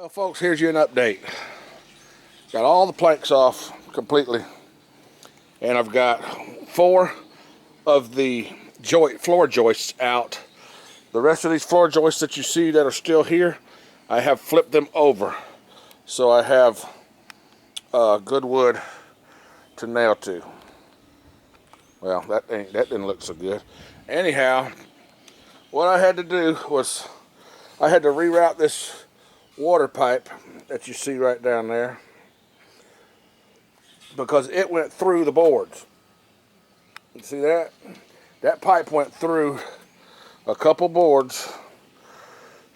Well, folks, here's you an update. Got all the planks off completely, and I've got 4 of the floor joists out. The rest of these floor joists that you see that are still here, I have flipped them over, so I have good wood to nail to. Well, that didn't look so good. Anyhow, what I had to do was I had to reroute this water pipe that you see right down there because it went through the boards. You see that? That pipe went through a couple boards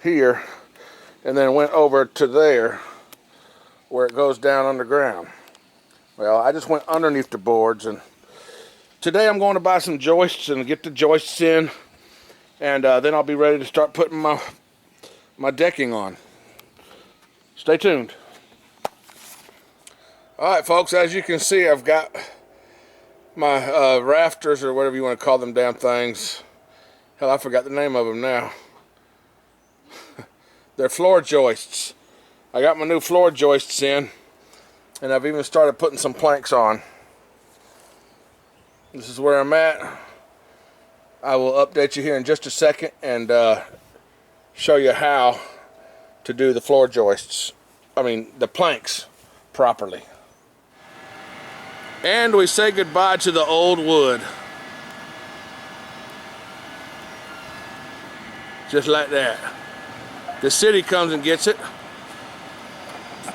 here and then went over to there where it goes down underground. Well, I just went underneath the boards, and today I'm going to buy some joists and get the joists in, and then I'll be ready to start putting my decking on. Stay tuned. Alright folks, as you can see, I've got my rafters, or whatever you want to call them damn things. Hell, I forgot the name of them now. They're floor joists. I got my new floor joists in, and I've even started putting some planks on. This is where I'm at. I will update you here in just a second and show you how to do the floor joists. I mean, the planks properly. And we say goodbye to the old wood. Just like that. The city comes and gets it.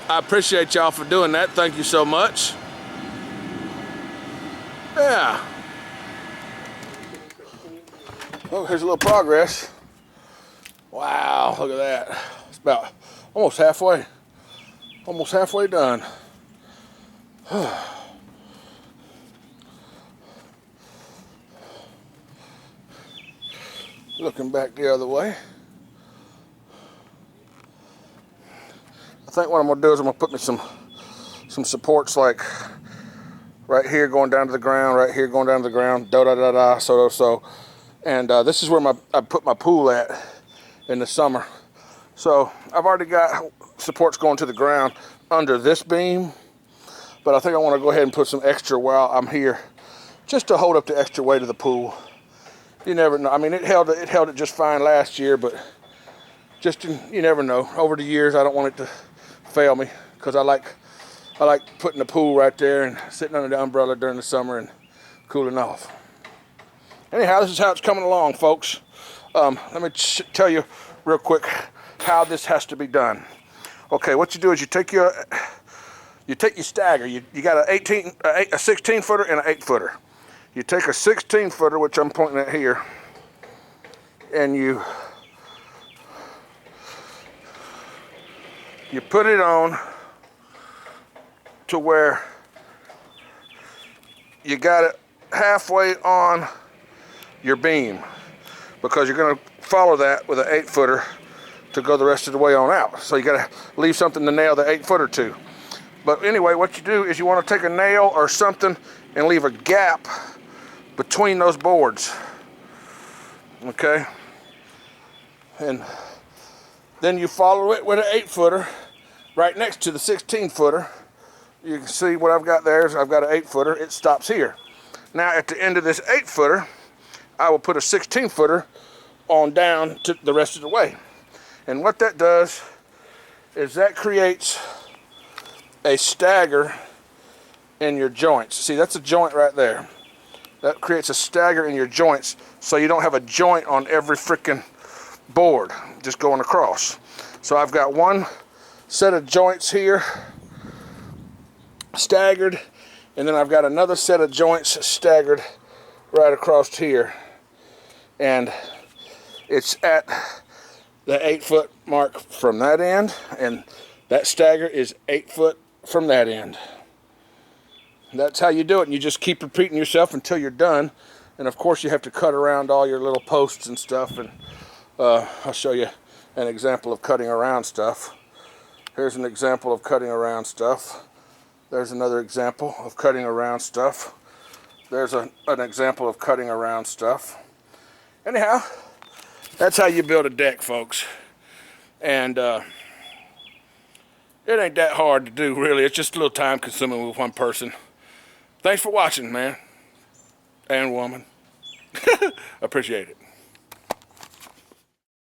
I appreciate y'all for doing that. Thank you so much. Yeah. Oh, here's a little progress. Wow, look at that. It's about almost halfway. Almost halfway done. Looking back the other way. I think what I'm gonna do is I'm gonna put me some supports, like right here going down to the ground, right here going down to the ground, so. And this is where I put my pool at in the summer. So I've already got supports going to the ground under this beam, but I think I want to go ahead and put some extra while I'm here, just to hold up the extra weight of the pool. You never know. I mean, it held it just fine last year, but you never know. Over the years, I don't want it to fail me, because I like putting the pool right there and sitting under the umbrella during the summer and cooling off. Anyhow, this is how it's coming along, folks. Let me tell you real quick how this has to be done. Okay, what you do is you take your stagger. You got a 16 footer and an 8 footer. You take a 16 footer, which I'm pointing at here, and you put it on to where you got it halfway on your beam, because you're going to follow that with an 8 footer to go the rest of the way on out. So you got to leave something to nail the 8 footer to. But anyway, what you do is you want to take a nail or something and leave a gap between those boards. Okay? And then you follow it with an 8 footer right next to the 16 footer. You can see what I've got there is I've got an 8 footer. It stops here. Now at the end of this 8 footer, I will put a 16 footer on down to the rest of the way. And what that does is that creates a stagger in your joints. See, that's a joint right there. That creates a stagger in your joints, so you don't have a joint on every freaking board just going across. So I've got one set of joints here staggered, and then I've got another set of joints staggered right across here. And it's at the 8 foot mark from that end, and that stagger is 8 foot from that end. That's how you do it, and you just keep repeating yourself until you're done. And of course you have to cut around all your little posts and stuff, and I'll show you an example of cutting around stuff. Here's an example of cutting around stuff. There's another example of cutting around stuff. There's an example of cutting around stuff. Anyhow, that's how you build a deck, folks. And It ain't that hard to do, really. It's just a little time consuming with one person. Thanks for watching, man and woman. Appreciate it.